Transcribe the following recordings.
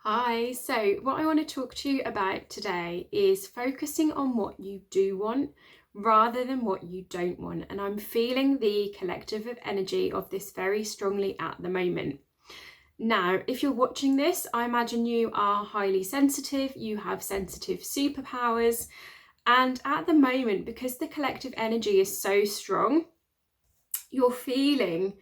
Hi, so what I want to talk to you about today is focusing on what you do want rather than what you don't want. And I'm feeling the collective of energy of this very strongly at the moment. Now, if you're watching this, I imagine you are highly sensitive, you have sensitive superpowers. And at the moment, because the collective energy is so strong, you're feeling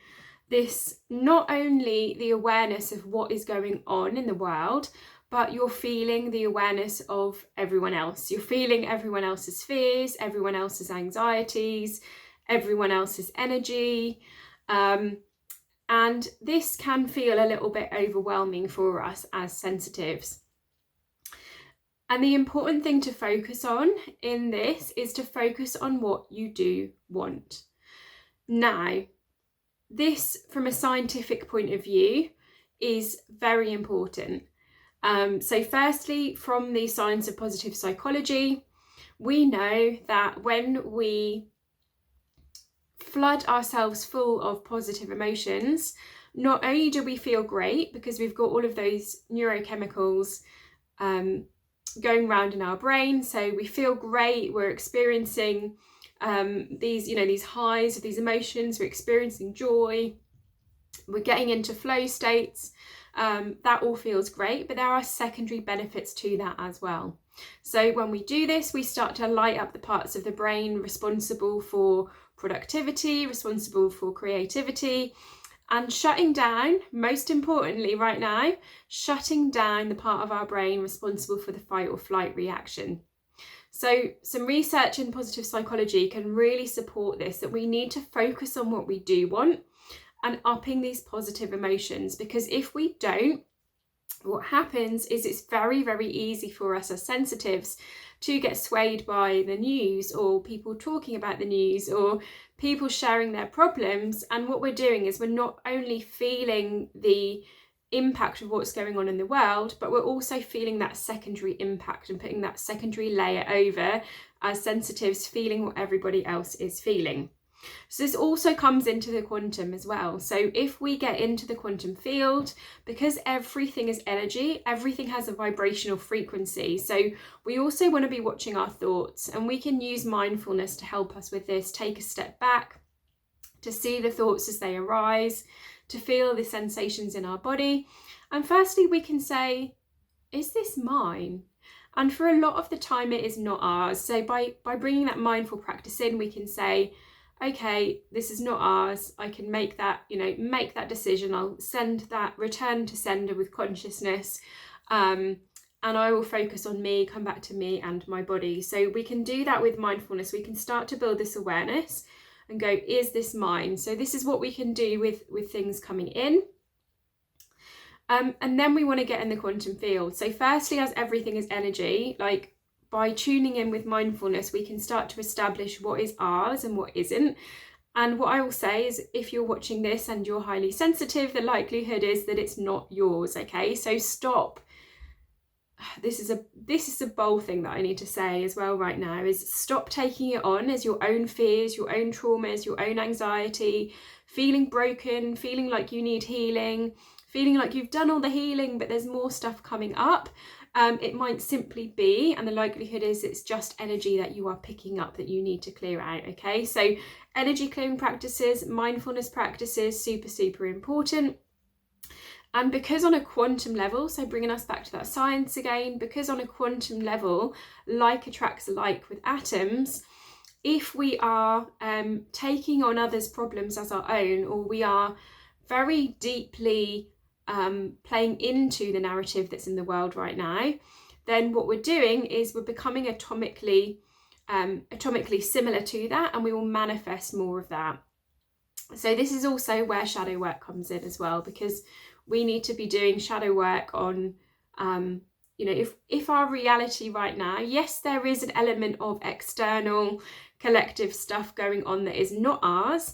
this, not only the awareness of what is going on in the world, but you're feeling the awareness of everyone else. You're feeling everyone else's fears, everyone else's anxieties, everyone else's energy. And this can feel a little bit overwhelming for us as sensitives. And the important thing to focus on in this is to focus on what you do want. Now, this, from a scientific point of view, is very important. So firstly, from the science of positive psychology, we know that when we flood ourselves full of positive emotions, not only do we feel great because we've got all of those neurochemicals going around in our brain, so we feel great, we're experiencing these highs of these emotions, we're experiencing joy, we're getting into flow states. That all feels great, but there are secondary benefits to that as well. So when we do this, we start to light up the parts of the brain responsible for productivity, responsible for creativity, and shutting down, most importantly right now, shutting down the part of our brain responsible for the fight or flight reaction. So some research in positive psychology can really support this, that we need to focus on what we do want and upping these positive emotions, because if we don't, what happens is it's very, very easy for us as sensitives to get swayed by the news or people talking about the news or people sharing their problems. And what we're doing is we're not only feeling the impact of what's going on in the world, but we're also feeling that secondary impact and putting that secondary layer over as sensitives, feeling what everybody else is feeling. So this also comes into the quantum as well. So if we get into the quantum field, because everything is energy, everything has a vibrational frequency. So we also want to be watching our thoughts, and we can use mindfulness to help us with this. Take a step back to see the thoughts as they arise, to feel the sensations in our body. And firstly, we can say, is this mine? And for a lot of the time, it is not ours. So by bringing that mindful practice in, we can say, okay, this is not ours. I can make that decision. I'll send that, return to sender with consciousness. And I will focus on me, come back to me and my body. So we can do that with mindfulness. We can start to build this awareness and go, is this mine? So this is what we can do with things coming in. And then we want to get in the quantum field. So firstly, as everything is energy, like by tuning in with mindfulness, we can start to establish what is ours and what isn't. And what I will say is, if you're watching this and you're highly sensitive, the likelihood is that it's not yours, okay? So stop. This is a bold thing that I need to say as well right now, is stop taking it on as your own fears, your own traumas, your own anxiety, feeling broken, feeling like you need healing, feeling like you've done all the healing, but there's more stuff coming up. It might simply be, and the likelihood is it's just energy that you are picking up that you need to clear out, okay? So energy clearing practices, mindfulness practices, super, super important. And because on a quantum level, so bringing us back to that science again, because on a quantum level, like attracts like with atoms, if we are taking on others' problems as our own, or we are very deeply playing into the narrative that's in the world right now, then what we're doing is we're becoming atomically similar to that, and we will manifest more of that. So this is also where shadow work comes in as well, because we need to be doing shadow work on if our reality right now, yes, there is an element of external collective stuff going on that is not ours,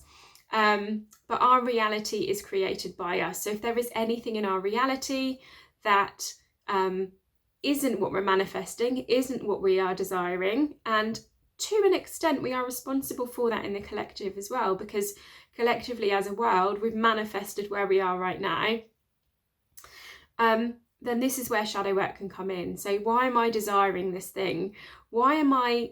but our reality is created by us. So if there is anything in our reality that isn't what we're manifesting, isn't what we are desiring, and to an extent we are responsible for that in the collective as well, because collectively as a world we've manifested where we are right now, then this is where shadow work can come in. So why am I desiring this thing? Why am I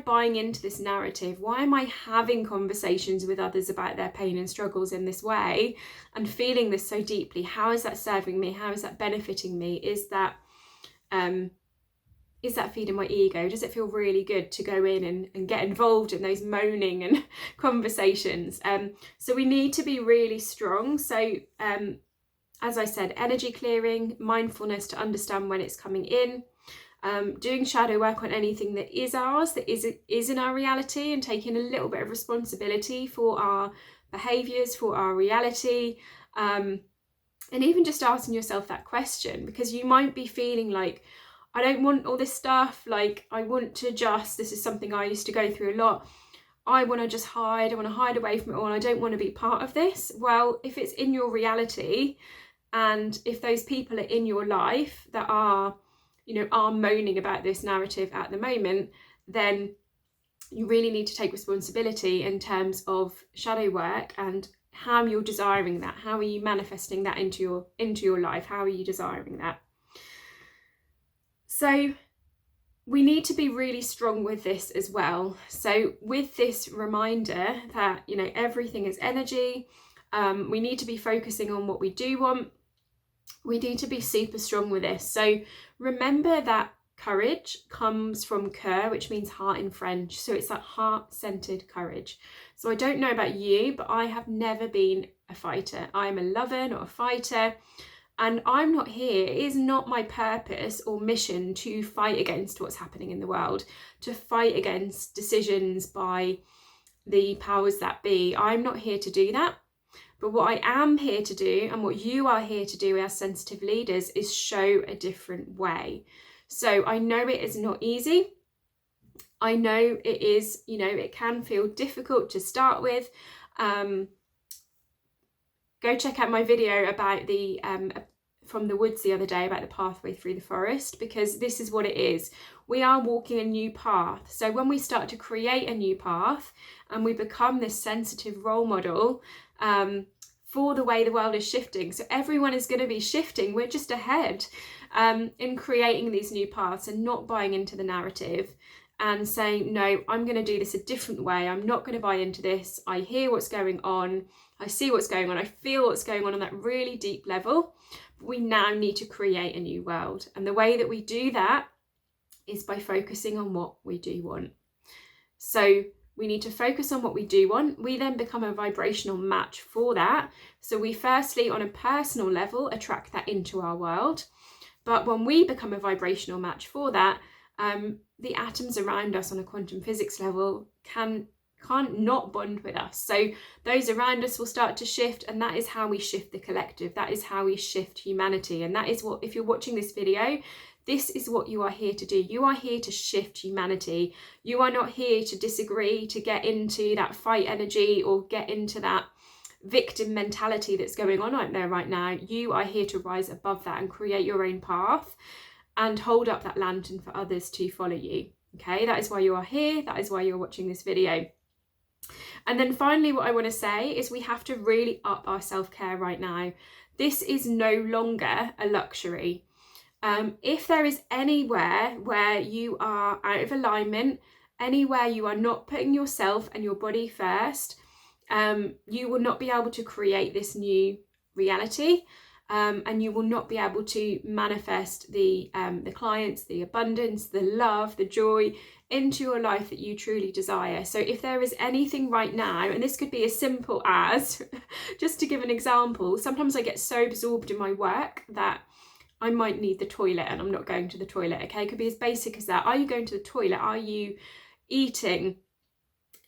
buying into this narrative? Why am I having conversations with others about their pain and struggles in this way and feeling this so deeply? How is that serving me? How is that benefiting me? Is that feeding my ego? Does it feel really good to go in and get involved in those moaning and conversations? So we need to be really strong. So as I said, energy clearing, mindfulness to understand when it's coming in, doing shadow work on anything that is ours, that is in our reality, and taking a little bit of responsibility for our behaviours, for our reality, and even just asking yourself that question, because you might be feeling like, I don't want all this stuff, like I want to just, this is something I used to go through a lot, I want to just hide, I want to hide away from it all, I don't want to be part of this. Well, if it's in your reality, and if those people are in your life that are, are moaning about this narrative at the moment, then you really need to take responsibility in terms of shadow work and how you're desiring that. How are you manifesting that into your life? How are you desiring that? So we need to be really strong with this as well. So with this reminder that, everything is energy, we need to be focusing on what we do want. We need to be super strong with this. So remember that courage comes from cœur, which means heart in French. So it's that heart-centered courage. So I don't know about you, but I have never been a fighter. I'm a lover, not a fighter. And I'm not here, it is not my purpose or mission to fight against what's happening in the world, to fight against decisions by the powers that be. I'm not here to do that. But what I am here to do, and what you are here to do as sensitive leaders, is show a different way. So I know it is not easy. I know it is, it can feel difficult to start with. Go check out my video about the from the woods the other day, about the pathway through the forest, because this is what it is. We are walking a new path. So when we start to create a new path and we become this sensitive role model for the way the world is shifting, so everyone is going to be shifting, we're just ahead in creating these new paths and not buying into the narrative and saying, no, I'm going to do this a different way. I'm not going to buy into this. I hear what's going on. I see what's going on. I feel what's going on that really deep level. But we now need to create a new world. And the way that we do that is by focusing on what we do want. So we need to focus on what we do want. We then become a vibrational match for that. So we firstly, on a personal level, attract that into our world. But when we become a vibrational match for that, the atoms around us on a quantum physics level can't not bond with us. So those around us will start to shift, and that is how we shift the collective. That is how we shift humanity. And that is what, if you're watching this video, this is what you are here to do. You are here to shift humanity. You are not here to disagree, to get into that fight energy or get into that victim mentality that's going on out there right now. You are here to rise above that and create your own path and hold up that lantern for others to follow you. Okay, that is why you are here. That is why you're watching this video. And then finally, what I want to say is we have to really up our self-care right now. This is no longer a luxury. If there is anywhere where you are out of alignment, anywhere you are not putting yourself and your body first, you will not be able to create this new reality. And you will not be able to manifest the clients, the abundance, the love, the joy into your life that you truly desire. So if there is anything right now, and this could be as simple as, just to give an example, sometimes I get so absorbed in my work that I might need the toilet and I'm not going to the toilet. Okay, it could be as basic as that. Are you going to the toilet? Are you eating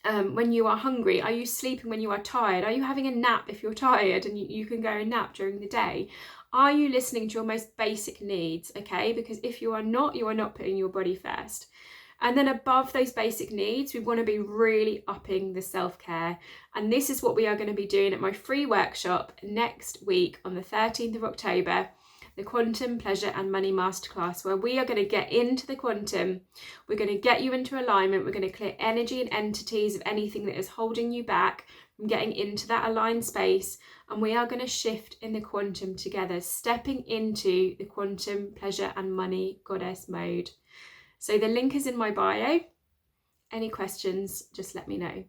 when you are hungry? Are you sleeping when you are tired? Are you having a nap if you're tired and you can go and nap during the day? Are you listening to your most basic needs? Okay, because if you are not putting your body first. And then above those basic needs, we want to be really upping the self-care. And this is what we are going to be doing at my free workshop next week on the 13th of October, the Quantum Pleasure and Money Masterclass, where we are going to get into the quantum. We're going to get you into alignment. We're going to clear energy and entities of anything that is holding you back. I'm getting into that aligned space, and we are going to shift in the quantum together, stepping into the quantum pleasure and money goddess mode. So the link is in my bio. Any questions, just let me know.